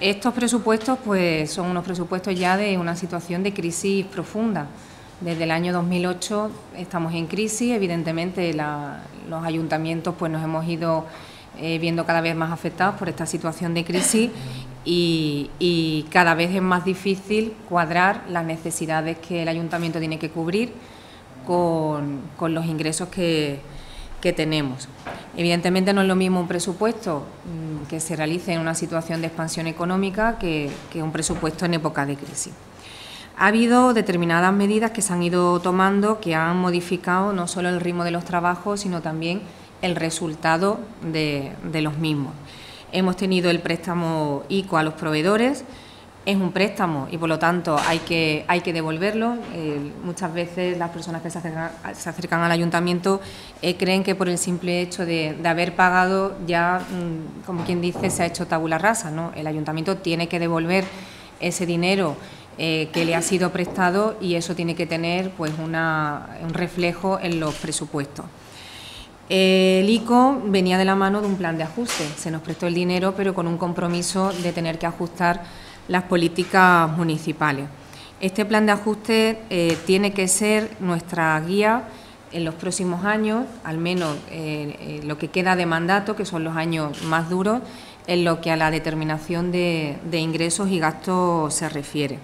Estos presupuestos pues, son unos presupuestos ya de una situación de crisis profunda. Desde el año 2008 estamos en crisis, evidentemente los ayuntamientos pues, nos hemos ido viendo cada vez más afectados por esta situación de crisis y cada vez es más difícil cuadrar las necesidades que el ayuntamiento tiene que cubrir con los ingresos que tenemos. Evidentemente no es lo mismo un presupuesto que se realice en una situación de expansión económica que un presupuesto en época de crisis. Ha habido determinadas medidas que se han ido tomando que han modificado no solo el ritmo de los trabajos, sino también el resultado de los mismos. Hemos tenido el préstamo ICO a los proveedores. Es un préstamo y, por lo tanto, hay que devolverlo. Muchas veces las personas que se acercan al ayuntamiento creen que por el simple hecho de haber pagado ya, como quien dice, se ha hecho tabula rasa, ¿no? El ayuntamiento tiene que devolver ese dinero que le ha sido prestado y eso tiene que tener pues, un reflejo en los presupuestos. El ICO venía de la mano de un plan de ajuste. Se nos prestó el dinero, pero con un compromiso de tener que ajustar las políticas municipales. Este plan de ajuste tiene que ser nuestra guía en los próximos años, al menos lo que queda de mandato, que son los años más duros, en lo que a la determinación de ingresos y gastos se refiere.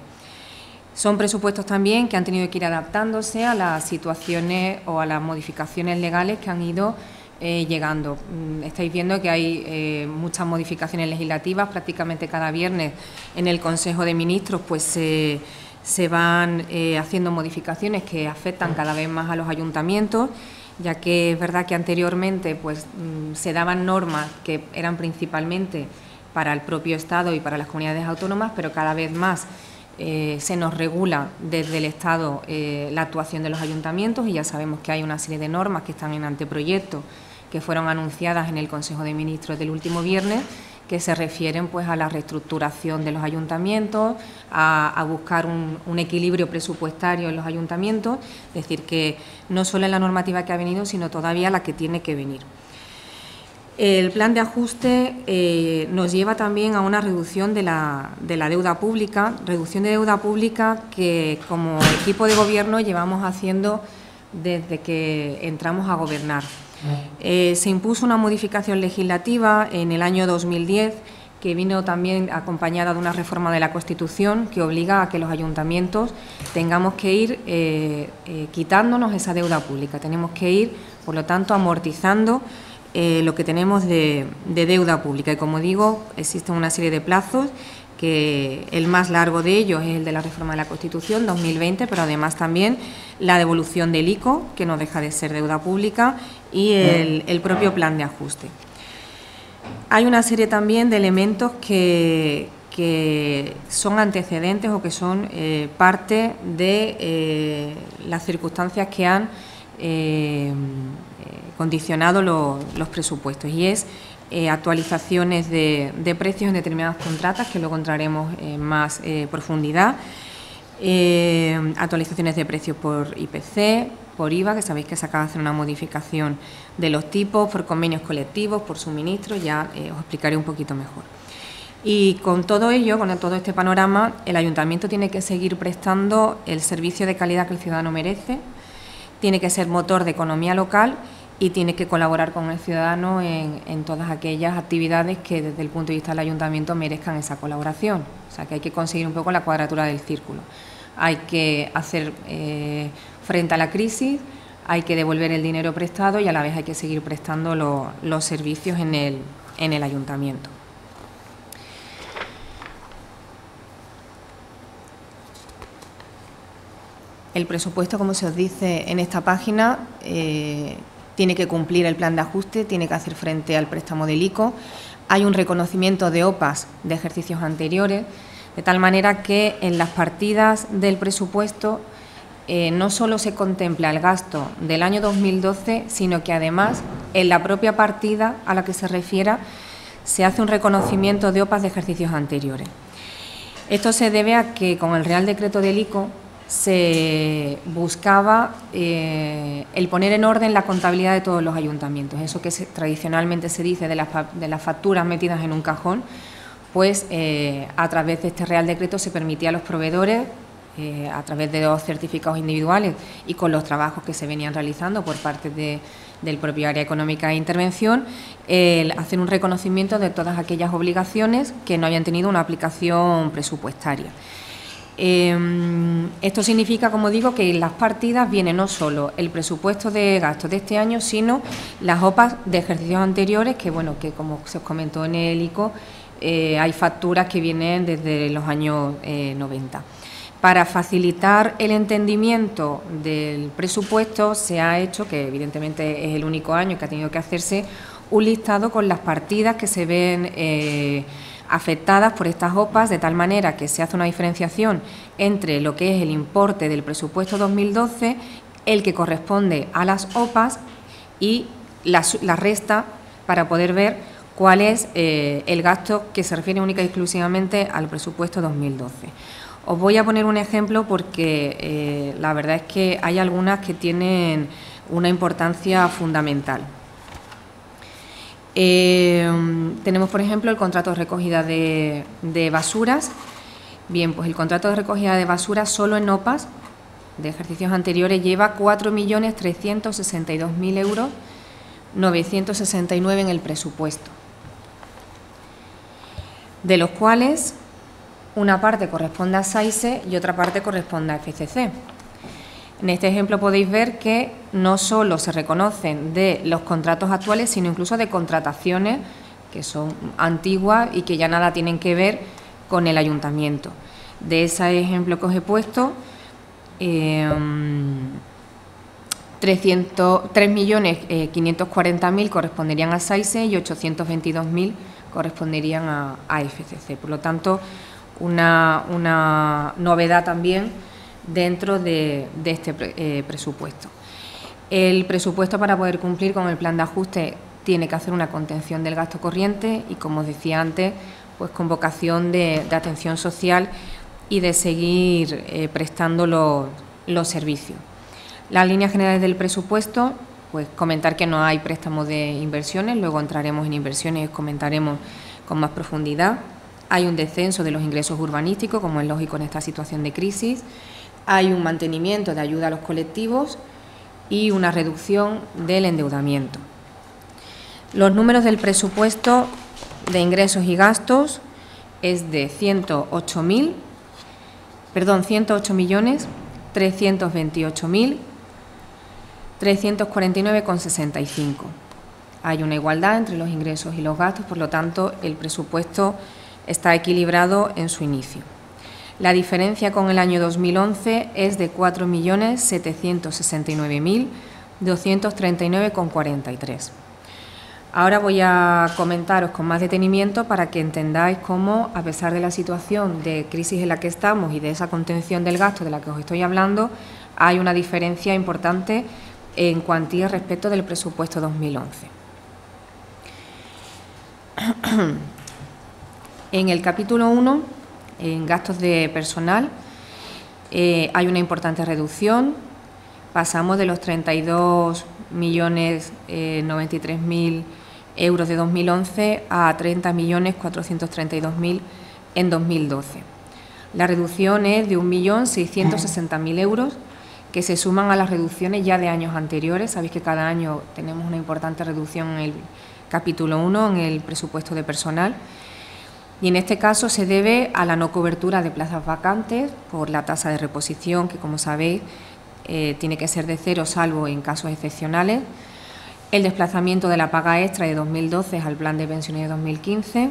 Son presupuestos también que han tenido que ir adaptándose a las situaciones o a las modificaciones legales que han ido llegando. Estáis viendo que hay muchas modificaciones legislativas, prácticamente cada viernes en el Consejo de Ministros pues se van haciendo modificaciones que afectan cada vez más a los ayuntamientos, ya que es verdad que anteriormente pues se daban normas que eran principalmente para el propio Estado y para las comunidades autónomas, pero cada vez más se nos regula desde el Estado la actuación de los ayuntamientos y ya sabemos que hay una serie de normas que están en anteproyecto que fueron anunciadas en el Consejo de Ministros del último viernes, que se refieren pues, a la reestructuración de los ayuntamientos, a buscar un equilibrio presupuestario en los ayuntamientos, es decir, que no solo en la normativa que ha venido, sino todavía la que tiene que venir. El plan de ajuste nos lleva también a una reducción de la deuda pública, que como equipo de gobierno llevamos haciendo desde que entramos a gobernar. Se impuso una modificación legislativa en el año 2010 que vino también acompañada de una reforma de la Constitución que obliga a que los ayuntamientos tengamos que ir quitándonos esa deuda pública, tenemos que ir, por lo tanto, amortizando lo que tenemos de deuda pública. Y como digo, existen una serie de plazos, que el más largo de ellos es el de la reforma de la Constitución 2020, pero además también la devolución del ICO, que no deja de ser deuda pública, y el propio plan de ajuste. Hay una serie también de elementos que son antecedentes o que son parte de las circunstancias que han condicionado los presupuestos, y es actualizaciones de precios en determinadas contratas, que luego entraremos en más profundidad, actualizaciones de precios por IPC, por IVA, que sabéis que se acaba de hacer una modificación de los tipos, por convenios colectivos, por suministros, ya os explicaré un poquito mejor. Y con todo ello, con todo este panorama, el ayuntamiento tiene que seguir prestando el servicio de calidad que el ciudadano merece, tiene que ser motor de economía local y tiene que colaborar con el ciudadano en todas aquellas actividades que desde el punto de vista del ayuntamiento merezcan esa colaboración. O sea, que hay que conseguir un poco la cuadratura del círculo. Hay que hacer frente a la crisis, hay que devolver el dinero prestado y a la vez hay que seguir prestando los servicios en el ayuntamiento. El presupuesto, como se os dice en esta página, tiene que cumplir el plan de ajuste, tiene que hacer frente al préstamo del ICO. Hay un reconocimiento de OPAs de ejercicios anteriores, de tal manera que en las partidas del presupuesto no solo se contempla el gasto del año 2012, sino que además en la propia partida a la que se refiera se hace un reconocimiento de OPAs de ejercicios anteriores. Esto se debe a que con el Real Decreto del ICO se buscaba el poner en orden la contabilidad de todos los ayuntamientos. Eso que tradicionalmente se dice de las facturas metidas en un cajón, pues a través de este Real Decreto se permitía a los proveedores, a través de los certificados individuales y con los trabajos que se venían realizando por parte del propio área económica de intervención, hacer un reconocimiento de todas aquellas obligaciones que no hayan tenido una aplicación presupuestaria. Esto significa, como digo, que en las partidas viene no solo el presupuesto de gastos de este año, sino las OPAs de ejercicios anteriores, que bueno, que como se os comentó en el ICO, hay facturas que vienen desde los años 90. Para facilitar el entendimiento del presupuesto se ha hecho, que evidentemente es el único año que ha tenido que hacerse, un listado con las partidas que se ven afectadas por estas OPAs, de tal manera que se hace una diferenciación entre lo que es el importe del presupuesto 2012, el que corresponde a las OPAs y la resta, para poder ver cuál es el gasto que se refiere única y exclusivamente al presupuesto 2012. Os voy a poner un ejemplo porque la verdad es que hay algunas que tienen una importancia fundamental. Tenemos, por ejemplo, el contrato de recogida de basuras. Bien, pues el contrato de recogida de basuras solo en OPAs de ejercicios anteriores lleva 4.362.000 euros, 969 en el presupuesto, de los cuales una parte corresponde a SAISE y otra parte corresponde a FCC. En este ejemplo podéis ver que no solo se reconocen de los contratos actuales, sino incluso de contrataciones que son antiguas y que ya nada tienen que ver con el ayuntamiento. De ese ejemplo que os he puesto, 3.540.000 corresponderían a SAISE y 822.000 corresponderían a FCC. Por lo tanto, una novedad también dentro de este presupuesto. El presupuesto, para poder cumplir con el plan de ajuste, tiene que hacer una contención del gasto corriente y, como os decía antes, pues con vocación de atención social y de seguir prestando los servicios. Las líneas generales del presupuesto, pues comentar que no hay préstamos de inversiones, luego entraremos en inversiones y comentaremos con más profundidad. Hay un descenso de los ingresos urbanísticos, como es lógico en esta situación de crisis. Hay un mantenimiento de ayuda a los colectivos y una reducción del endeudamiento. Los números del presupuesto de ingresos y gastos es de 108.328.349,65. Hay una igualdad entre los ingresos y los gastos, por lo tanto, el presupuesto está equilibrado en su inicio. La diferencia con el año 2011 es de 4.769.239,43. Ahora voy a comentaros con más detenimiento para que entendáis cómo, a pesar de la situación de crisis en la que estamos y de esa contención del gasto de la que os estoy hablando, hay una diferencia importante en cuantía respecto del presupuesto 2011. En el capítulo 1, en gastos de personal, hay una importante reducción. Pasamos de los 32.093.000 euros de 2011 a 30.432.000 en 2012. La reducción es de 1.660.000 euros, que se suman a las reducciones ya de años anteriores. Sabéis que cada año tenemos una importante reducción en el capítulo 1, en el presupuesto de personal. Y en este caso se debe a la no cobertura de plazas vacantes por la tasa de reposición, que, como sabéis, tiene que ser de 0 salvo en casos excepcionales, el desplazamiento de la paga extra de 2012 al plan de pensiones de 2015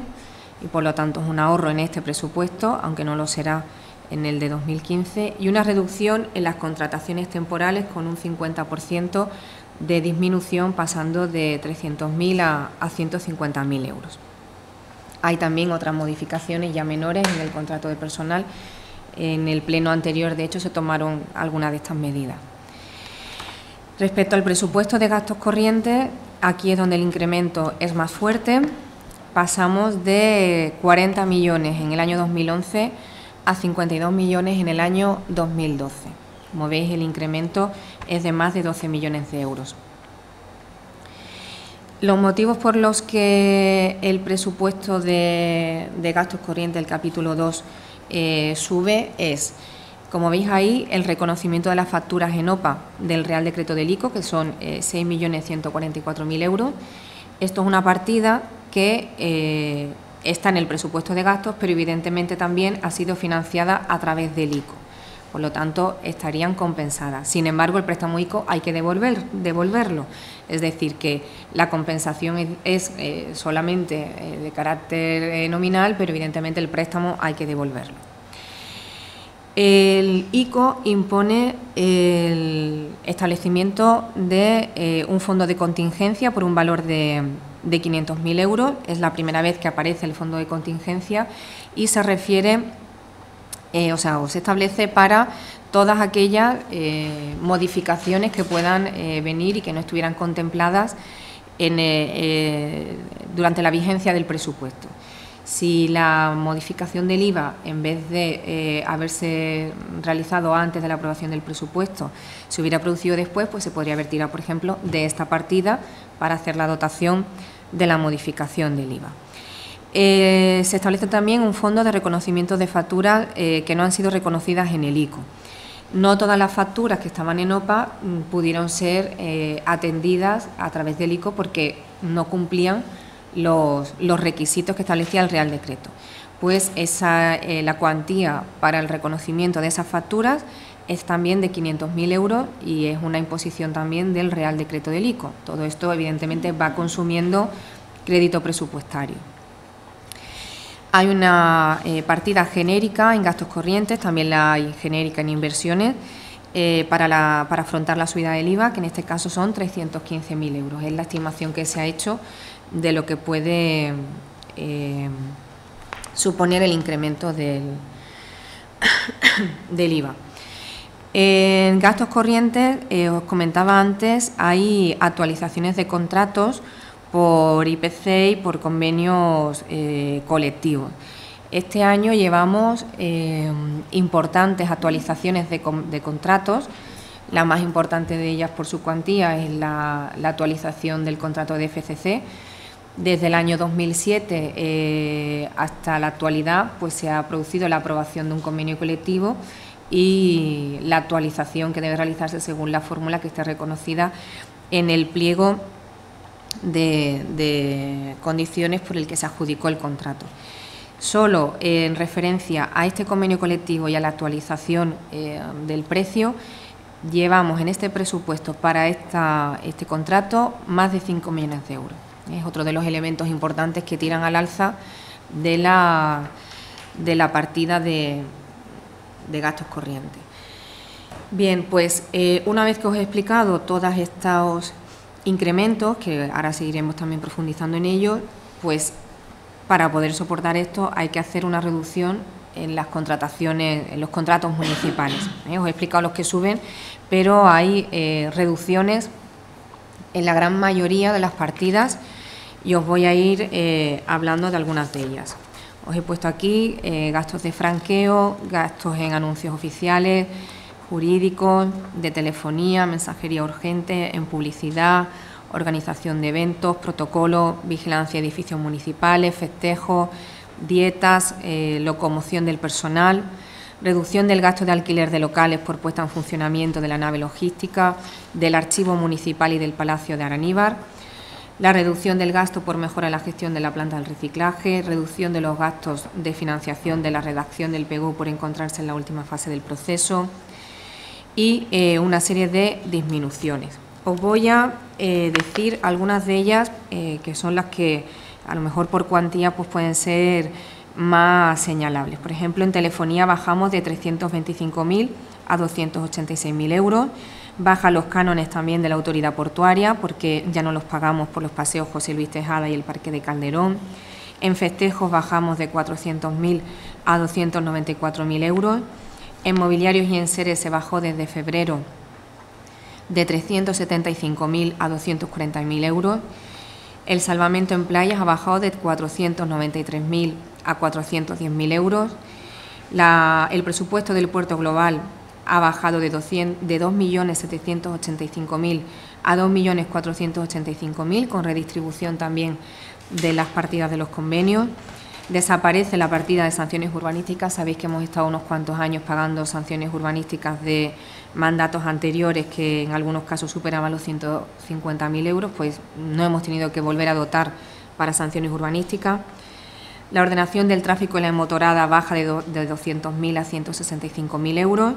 y, por lo tanto, es un ahorro en este presupuesto, aunque no lo será en el de 2015, y una reducción en las contrataciones temporales con un 50% de disminución, pasando de 300.000 a 150.000 euros. Hay también otras modificaciones ya menores en el contrato de personal. En el pleno anterior, de hecho, se tomaron algunas de estas medidas. Respecto al presupuesto de gastos corrientes, aquí es donde el incremento es más fuerte. Pasamos de 40 millones en el año 2011 a 52 millones en el año 2012. Como veis, el incremento es de más de 12 millones de euros. Los motivos por los que el presupuesto de gastos corrientes del capítulo 2 sube es, como veis ahí, el reconocimiento de las facturas en OPA del Real Decreto del ICO, que son 6.144.000 euros. Esto es una partida que está en el presupuesto de gastos, pero evidentemente también ha sido financiada a través del ICO. Por lo tanto, estarían compensadas. Sin embargo, el préstamo ICO hay que devolverlo. Es decir, que la compensación es solamente de carácter nominal, pero evidentemente el préstamo hay que devolverlo. El ICO impone el establecimiento de un fondo de contingencia por un valor de 500.000 euros. Es la primera vez que aparece el fondo de contingencia y se refiere, o se establece para todas aquellas modificaciones que puedan venir y que no estuvieran contempladas durante la vigencia del presupuesto. Si la modificación del IVA, en vez de haberse realizado antes de la aprobación del presupuesto, se hubiera producido después, pues se podría haber tirado, por ejemplo, de esta partida para hacer la dotación de la modificación del IVA. Se establece también un fondo de reconocimiento de facturas que no han sido reconocidas en el ICO. No todas las facturas que estaban en OPA pudieron ser atendidas a través del ICO porque no cumplían los requisitos que establecía el Real Decreto. Pues la cuantía para el reconocimiento de esas facturas es también de 500.000 euros y es una imposición también del Real Decreto del ICO. Todo esto, evidentemente, va consumiendo crédito presupuestario. Hay una partida genérica en gastos corrientes, también la hay genérica en inversiones, para afrontar la subida del IVA, que en este caso son 315.000 euros. Es la estimación que se ha hecho de lo que puede suponer el incremento del IVA. En gastos corrientes, os comentaba antes, hay actualizaciones de contratos por IPC y por convenios colectivos. Este año llevamos importantes actualizaciones de contratos. La más importante de ellas por su cuantía es la actualización del contrato de FCC. Desde el año 2007 hasta la actualidad, pues se ha producido la aprobación de un convenio colectivo y la actualización que debe realizarse según la fórmula que esté reconocida en el pliego de condiciones por el que se adjudicó el contrato. Solo en referencia a este convenio colectivo y a la actualización del precio, llevamos en este presupuesto para este contrato más de 5 millones de euros. Es otro de los elementos importantes que tiran al alza de la partida de gastos corrientes. Bien, pues una vez que os he explicado todos estos incrementos, que ahora seguiremos también profundizando en ellos, pues para poder soportar esto hay que hacer una reducción en las contrataciones, en los contratos municipales. Os he explicado los que suben, pero hay reducciones en la gran mayoría de las partidas y os voy a ir hablando de algunas de ellas. Os he puesto aquí gastos de franqueo, gastos en anuncios oficiales, jurídicos, de telefonía, mensajería urgente, en publicidad, organización de eventos, protocolo, vigilancia de edificios municipales, festejos, dietas, locomoción del personal, reducción del gasto de alquiler de locales por puesta en funcionamiento de la nave logística, del archivo municipal y del Palacio de Araníbar, la reducción del gasto por mejora en la gestión de la planta del reciclaje, reducción de los gastos de financiación de la redacción del PGU por encontrarse en la última fase del proceso y una serie de disminuciones. Os voy a decir algunas de ellas que son las que a lo mejor por cuantía pues pueden ser más señalables. Por ejemplo, en telefonía bajamos de 325.000 a 286.000 euros. Bajan los cánones también de la autoridad portuaria porque ya no los pagamos por los paseos José Luis Tejada y el Parque de Calderón. En festejos bajamos de 400.000 a 294.000 euros. En mobiliarios y enseres se bajó desde febrero de 375.000 a 240.000 euros. El salvamento en playas ha bajado de 493.000 a 410.000 euros. El presupuesto del puerto global ha bajado de 2.785.000 a 2.485.000, con redistribución también de las partidas de los convenios. Desaparece la partida de sanciones urbanísticas. Sabéis que hemos estado unos cuantos años pagando sanciones urbanísticas de mandatos anteriores que en algunos casos superaban los 150.000 euros, pues no hemos tenido que volver a dotar para sanciones urbanísticas. La ordenación del tráfico en la motorada baja de 200.000 a 165.000 euros.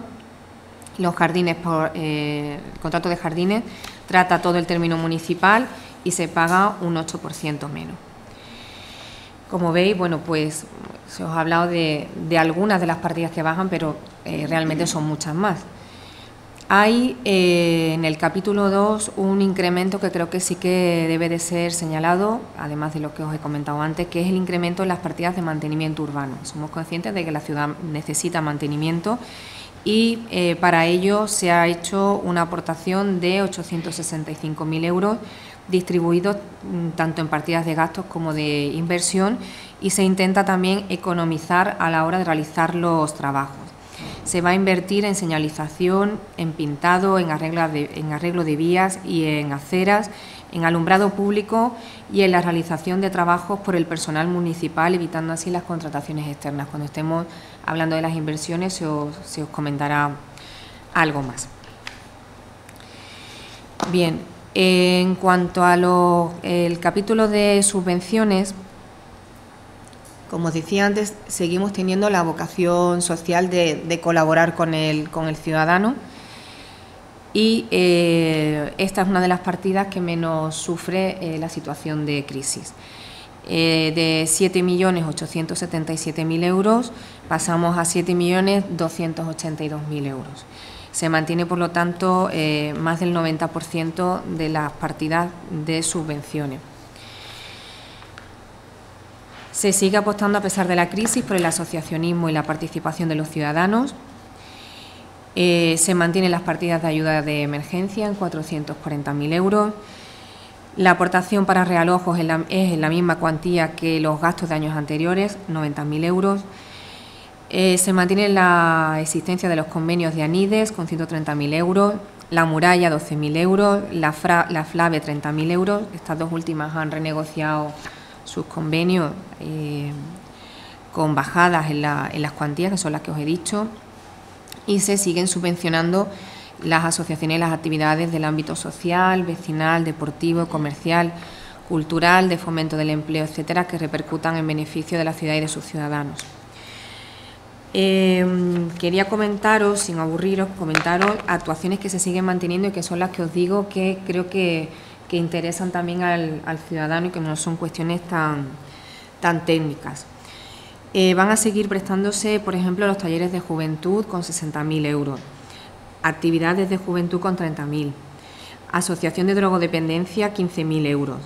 Los jardines, el contrato de jardines trata todo el término municipal y se paga un 8% menos. Como veis, bueno, pues se os ha hablado de algunas de las partidas que bajan, pero realmente son muchas más. Hay en el capítulo 2 un incremento que creo que sí que debe de ser señalado, además de lo que os he comentado antes, que es el incremento en las partidas de mantenimiento urbano. Somos conscientes de que la ciudad necesita mantenimiento y para ello se ha hecho una aportación de 865.000 euros distribuidos tanto en partidas de gastos como de inversión, y se intenta también economizar a la hora de realizar los trabajos. Se va a invertir en señalización, en pintado, en arreglo de vías y en aceras, en alumbrado público y en la realización de trabajos por el personal municipal, evitando así las contrataciones externas. Cuando estemos hablando de las inversiones se os comentará algo más. Bien, en cuanto a el capítulo de subvenciones, como os decía antes, seguimos teniendo la vocación social de colaborar con el ciudadano, y esta es una de las partidas que menos sufre la situación de crisis. De 7.877.000 euros pasamos a 7.282.000 euros. Se mantiene, por lo tanto, más del 90% de las partidas de subvenciones. Se sigue apostando, a pesar de la crisis, por el asociacionismo y la participación de los ciudadanos. Se mantienen las partidas de ayuda de emergencia en 440.000 euros. La aportación para realojos es en la misma cuantía que los gastos de años anteriores, 90.000 euros. Se mantiene la existencia de los convenios de ANIDES con 130.000 euros, la muralla 12.000 euros, la FLAVE 30.000 euros. Estas dos últimas han renegociado sus convenios con bajadas en las cuantías, que son las que os he dicho, y se siguen subvencionando las asociaciones y las actividades del ámbito social, vecinal, deportivo, comercial, cultural, de fomento del empleo, etcétera, que repercutan en beneficio de la ciudad y de sus ciudadanos. Quería comentaros, sin aburriros, actuaciones que se siguen manteniendo y que son las que os digo que creo que interesan también al ciudadano y que no son cuestiones tan técnicas. Van a seguir prestándose, por ejemplo, los talleres de juventud con 60.000 euros, actividades de juventud con 30.000, asociación de drogodependencia 15.000 euros,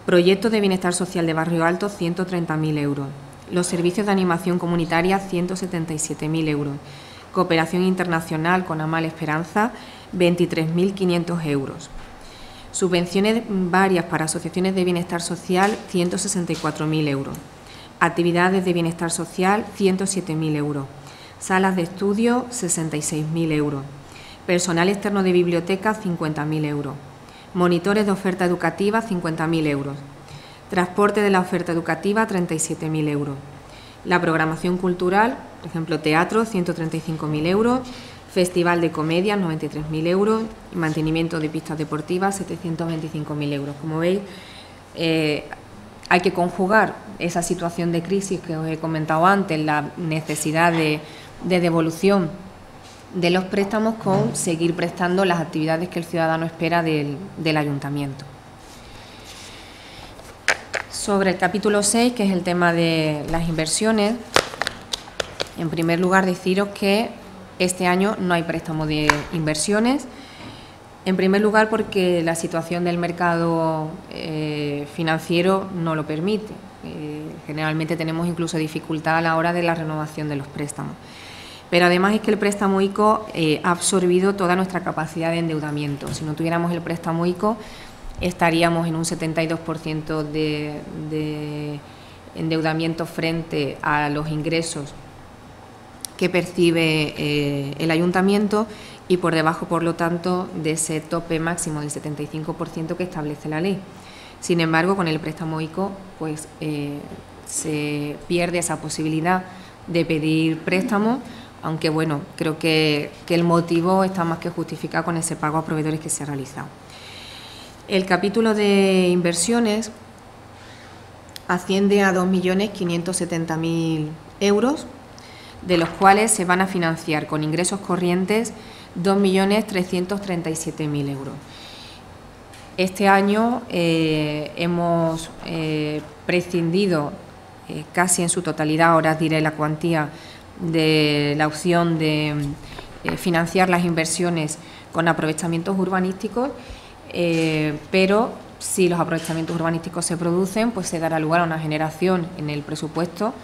proyectos de bienestar social de Barrio Alto 130.000 euros, los servicios de animación comunitaria 177.000 euros, cooperación internacional con Amal Esperanza 23.500 euros, subvenciones varias para asociaciones de bienestar social 164.000 euros, actividades de bienestar social 107.000 euros, salas de estudio 66.000 euros, personal externo de biblioteca 50.000 euros, monitores de oferta educativa 50.000 euros, transporte de la oferta educativa 37.000 euros, la programación cultural, por ejemplo teatro 135.000 euros, festival de comedia 93.000 euros y mantenimiento de pistas deportivas 725.000 euros. Como veis, hay que conjugar esa situación de crisis que os he comentado antes, la necesidad de devolución de los préstamos, con seguir prestando las actividades que el ciudadano espera del ayuntamiento. Sobre el capítulo 6, que es el tema de las inversiones, en primer lugar deciros que este año no hay préstamo de inversiones. En primer lugar, porque la situación del mercado financiero no lo permite. Generalmente tenemos incluso dificultad a la hora de la renovación de los préstamos. Pero además es que el préstamo ICO ha absorbido toda nuestra capacidad de endeudamiento. Si no tuviéramos el préstamo ICO, estaríamos en un 72% de endeudamiento frente a los ingresos que percibe el ayuntamiento, y por debajo, por lo tanto, de ese tope máximo del 75% que establece la ley. Sin embargo, con el préstamo ICO, pues se pierde esa posibilidad de pedir préstamo, aunque bueno, creo que el motivo está más que justificado con ese pago a proveedores que se ha realizado. El capítulo de inversiones asciende a 2.570.000 euros, de los cuales se van a financiar con ingresos corrientes 2.337.000 euros. Este año hemos prescindido casi en su totalidad, ahora diré la cuantía, de la opción de financiar las inversiones con aprovechamientos urbanísticos, pero si los aprovechamientos urbanísticos se producen, pues se dará lugar a una generación en el presupuesto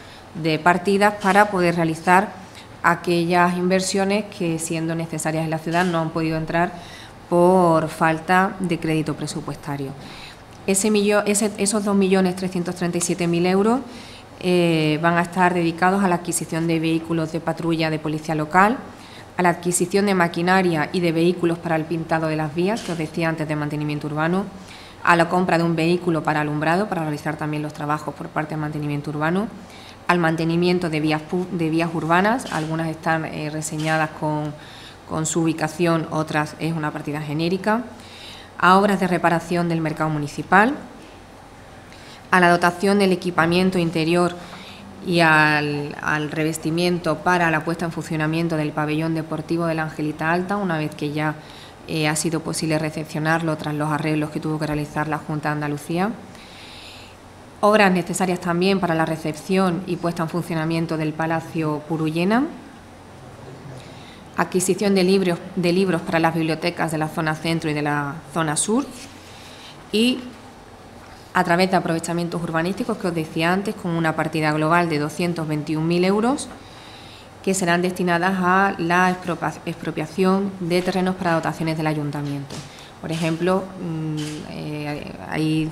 de partidas para poder realizar aquellas inversiones que, siendo necesarias en la ciudad, no han podido entrar por falta de crédito presupuestario. Esos 2.337.000 euros van a estar dedicados a la adquisición de vehículos de patrulla de policía local, a la adquisición de maquinaria y de vehículos para el pintado de las vías, que os decía antes, de mantenimiento urbano, a la compra de un vehículo para alumbrado, para realizar también los trabajos por parte de mantenimiento urbano, al mantenimiento de vías urbanas, algunas están reseñadas con su ubicación, otras es una partida genérica, a obras de reparación del mercado municipal, a la dotación del equipamiento interior y al revestimiento para la puesta en funcionamiento del pabellón deportivo de la Angelita Alta, una vez que ya ha sido posible recepcionarlo tras los arreglos que tuvo que realizar la Junta de Andalucía. Obras necesarias también para la recepción y puesta en funcionamiento del Palacio Purullena. Adquisición de libros para las bibliotecas de la zona centro y de la zona sur. Y a través de aprovechamientos urbanísticos, que os decía antes, con una partida global de 221.000 euros, que serán destinadas a la expropiación de terrenos para dotaciones del ayuntamiento. Por ejemplo, hay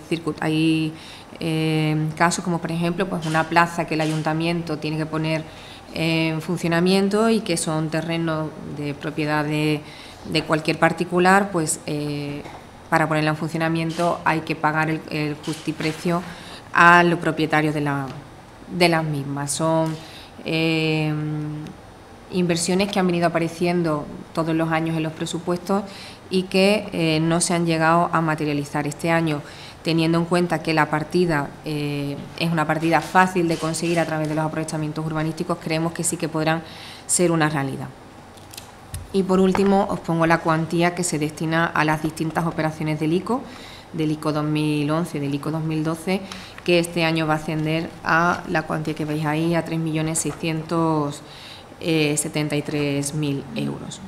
casos como, por ejemplo, pues una plaza que el ayuntamiento tiene que poner en funcionamiento y que son terrenos de propiedad de cualquier particular, pues para ponerla en funcionamiento hay que pagar el justiprecio a los propietarios de las mismas. Son inversiones que han venido apareciendo todos los años en los presupuestos y que no se han llegado a materializar este año, teniendo en cuenta que la partida es una partida fácil de conseguir a través de los aprovechamientos urbanísticos. Creemos que sí que podrán ser una realidad. Y por último os pongo la cuantía que se destina a las distintas operaciones del ICO 2011 y del ICO 2012, que este año va a ascender a la cuantía que veis ahí, a 3.673.000 euros.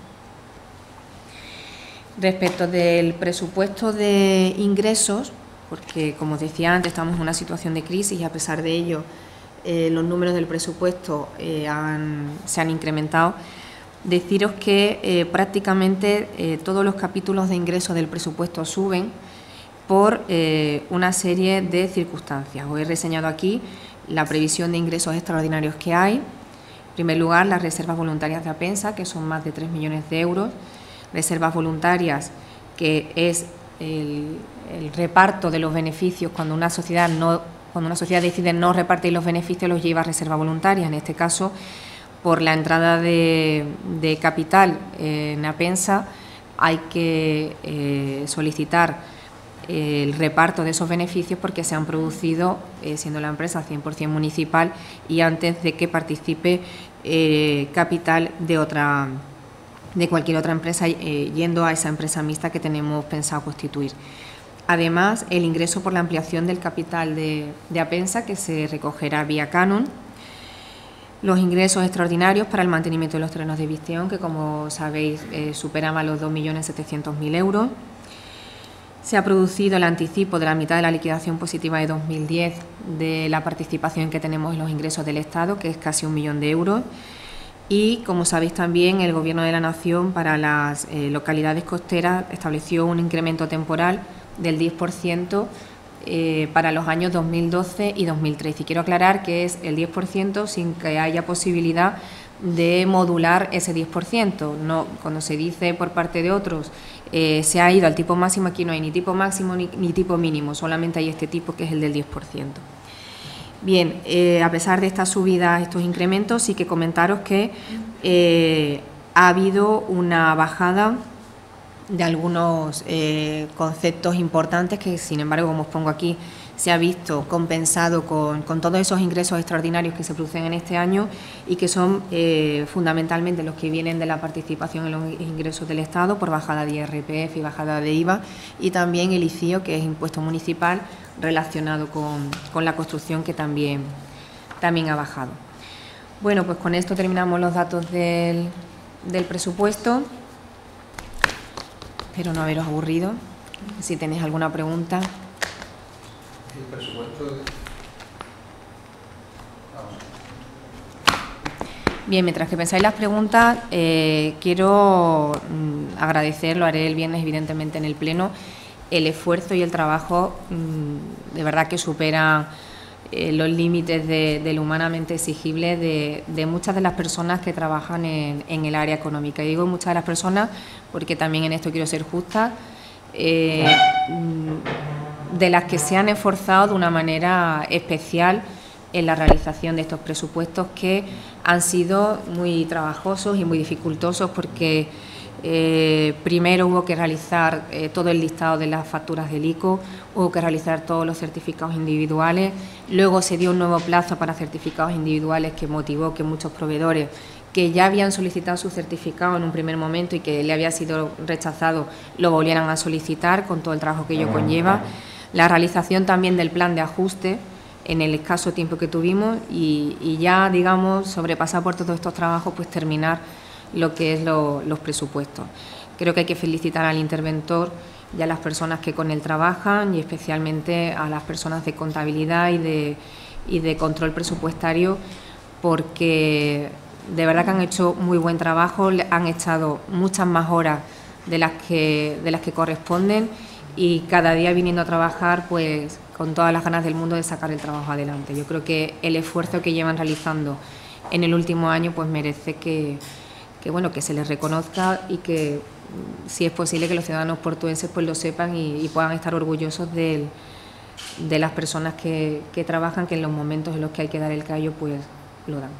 Respecto del presupuesto de ingresos, porque como os decía antes, estamos en una situación de crisis y a pesar de ello los números del presupuesto se han incrementado. Deciros que prácticamente todos los capítulos de ingresos del presupuesto suben por una serie de circunstancias. Os he reseñado aquí la previsión de ingresos extraordinarios que hay. En primer lugar, las reservas voluntarias de Apensa, que son más de 3 millones de euros. Reservas voluntarias, que es el reparto de los beneficios cuando una sociedad decide no repartir los beneficios, los lleva a reserva voluntaria. En este caso, por la entrada de capital en Apensa, hay que solicitar el reparto de esos beneficios porque se han producido, siendo la empresa 100% municipal y antes de que participe capital de cualquier otra empresa, yendo a esa empresa mixta que tenemos pensado constituir. Además, el ingreso por la ampliación del capital de Apensa, que se recogerá vía canon. Los ingresos extraordinarios para el mantenimiento de los terrenos de Visteón, que como sabéis superaban los 2.700.000 euros. Se ha producido el anticipo de la mitad de la liquidación positiva de 2010 de la participación que tenemos en los ingresos del Estado, que es casi 1 millón de euros. Y, como sabéis también, el Gobierno de la Nación para las localidades costeras estableció un incremento temporal del 10% para los años 2012 y 2013. Y quiero aclarar que es el 10% sin que haya posibilidad de modular ese 10%. No, cuando se dice por parte de otros se ha ido al tipo máximo, aquí no hay ni tipo máximo ni tipo mínimo, solamente hay este tipo que es el del 10%. Bien, a pesar de esta subida, estos incrementos, sí que comentaros que ha habido una bajada de algunos conceptos importantes que, sin embargo, como os pongo aquí, se ha visto compensado con todos esos ingresos extraordinarios que se producen en este año y que son fundamentalmente los que vienen de la participación en los ingresos del Estado por bajada de IRPF y bajada de IVA, y también el ICIO, que es impuesto municipal relacionado con la construcción, que también ha bajado. Bueno, pues con esto terminamos los datos del presupuesto. Espero no haberos aburrido. Si tenéis alguna pregunta. El presupuesto. Bien, mientras que pensáis las preguntas, quiero agradecer, lo haré el viernes evidentemente en el Pleno, el esfuerzo y el trabajo de verdad que supera los límites de lo humanamente exigible de muchas de las personas que trabajan en el área económica. Y digo muchas de las personas porque también en esto quiero ser justa, de las que se han esforzado de una manera especial en la realización de estos presupuestos, que han sido muy trabajosos y muy dificultosos, porque primero hubo que realizar todo el listado de las facturas del ICO, hubo que realizar todos los certificados individuales, luego se dio un nuevo plazo para certificados individuales que motivó que muchos proveedores que ya habían solicitado su certificado en un primer momento y que le había sido rechazado, lo volvieran a solicitar, con todo el trabajo que ello conlleva. La realización también del plan de ajuste en el escaso tiempo que tuvimos y ya, digamos, sobrepasar por todos estos trabajos, pues terminar lo que es los presupuestos. Creo que hay que felicitar al interventor y a las personas que con él trabajan, y especialmente a las personas de contabilidad y de control presupuestario, porque de verdad que han hecho muy buen trabajo, han echado muchas más horas de las que corresponden, y cada día viniendo a trabajar pues con todas las ganas del mundo de sacar el trabajo adelante. Yo creo que el esfuerzo que llevan realizando en el último año pues merece que se les reconozca, y que, si es posible, que los ciudadanos portuenses pues lo sepan y puedan estar orgullosos de las personas que trabajan, que en los momentos en los que hay que dar el callo pues lo dan.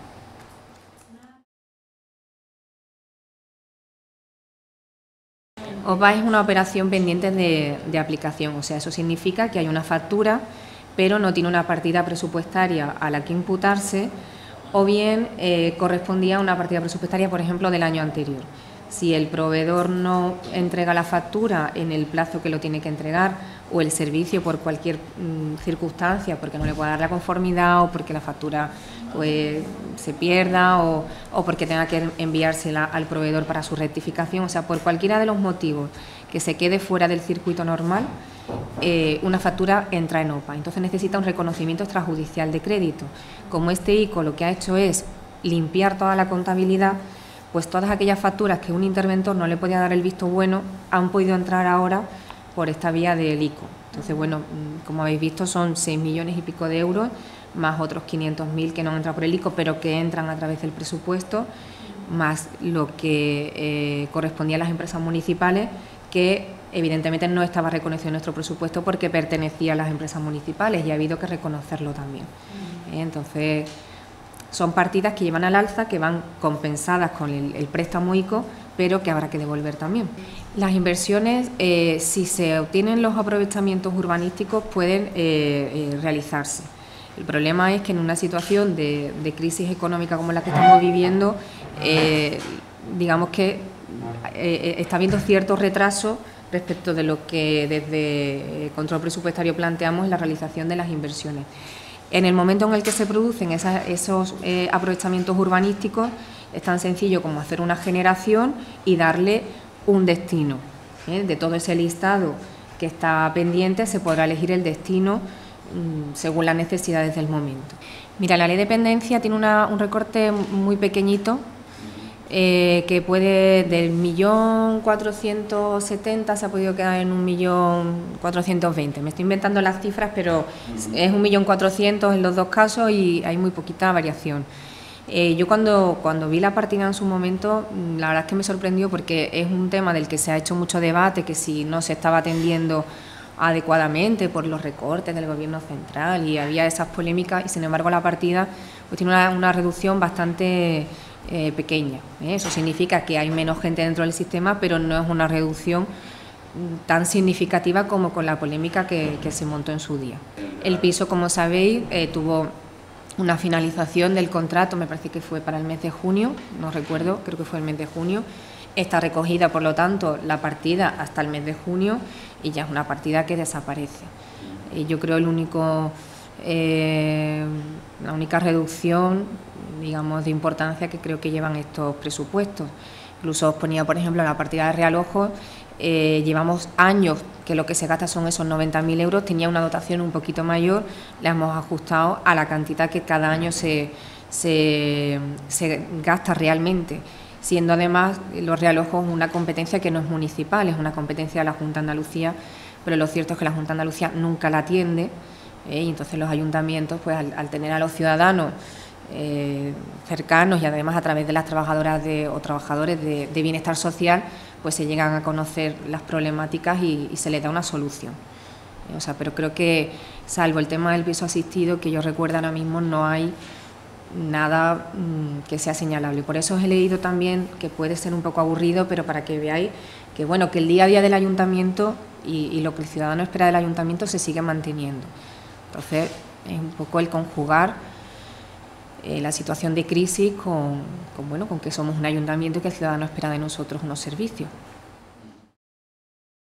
OPA es una operación pendiente de aplicación, o sea, eso significa que hay una factura, pero no tiene una partida presupuestaria a la que imputarse, o bien correspondía a una partida presupuestaria, por ejemplo, del año anterior. Si el proveedor no entrega la factura en el plazo que lo tiene que entregar, o el servicio por cualquier circunstancia, porque no le pueda dar la conformidad, o porque la factura pues se pierda, o porque tenga que enviársela al proveedor para su rectificación, o sea, por cualquiera de los motivos que se quede fuera del circuito normal, una factura entra en OPA. Entonces necesita un reconocimiento extrajudicial de crédito. Como este ICO lo que ha hecho es limpiar toda la contabilidad, pues todas aquellas facturas que un interventor no le podía dar el visto bueno han podido entrar ahora por esta vía del ICO. Entonces, bueno, como habéis visto, son 6 millones y pico de euros, más otros 500.000 que no han entrado por el ICO, pero que entran a través del presupuesto, más lo que correspondía a las empresas municipales, que evidentemente no estaba reconocido en nuestro presupuesto porque pertenecía a las empresas municipales, y ha habido que reconocerlo también. Entonces, son partidas que llevan al alza, que van compensadas con el préstamo ICO, pero que habrá que devolver también. Las inversiones, si se obtienen los aprovechamientos urbanísticos, pueden realizarse. El problema es que en una situación de crisis económica como la que estamos viviendo, digamos que está habiendo cierto retraso respecto de lo que desde control presupuestario planteamos en la realización de las inversiones. En el momento en el que se producen esos aprovechamientos urbanísticos, es tan sencillo como hacer una generación y darle un destino. De todo ese listado que está pendiente se podrá elegir el destino según las necesidades del momento. Mira, la ley de dependencia tiene un recorte muy pequeñito que puede del 1.470.000 se ha podido quedar en 1.420.000. Me estoy inventando las cifras, pero es 1.400.000 en los dos casos y hay muy poquita variación. Yo cuando vi la partida en su momento, la verdad es que me sorprendió porque es un tema del que se ha hecho mucho debate, que si no se estaba atendiendo adecuadamente por los recortes del Gobierno central y había esas polémicas, y sin embargo la partida pues tiene una reducción bastante pequeña. Eso significa que hay menos gente dentro del sistema, pero no es una reducción tan significativa como con la polémica que se montó en su día. El piso, como sabéis, tuvo una finalización del contrato, me parece que fue para el mes de junio, no recuerdo, creo que fue el mes de junio. Está recogida, por lo tanto, la partida hasta el mes de junio y ya es una partida que desaparece. Yo creo la única reducción, digamos, de importancia que creo que llevan estos presupuestos. Incluso os ponía, por ejemplo, la partida de realojos, llevamos años que lo que se gasta son esos 90.000 euros, tenía una dotación un poquito mayor, la hemos ajustado a la cantidad que cada año se gasta realmente, siendo además los realojos una competencia que no es municipal, es una competencia de la Junta de Andalucía, pero lo cierto es que la Junta de Andalucía nunca la atiende, y entonces los ayuntamientos, pues al tener a los ciudadanos cercanos y además a través de las trabajadoras o trabajadores de bienestar social, pues se llegan a conocer las problemáticas y se les da una solución. O sea, pero creo que, salvo el tema del piso asistido, que yo recuerdo ahora mismo, no hay nada que sea señalable. Por eso os he leído también, que puede ser un poco aburrido, pero para que veáis que, bueno, que el día a día del ayuntamiento y lo que el ciudadano espera del ayuntamiento se sigue manteniendo. Entonces, es un poco el conjugar la situación de crisis con que somos un ayuntamiento y que el ciudadano espera de nosotros unos servicios.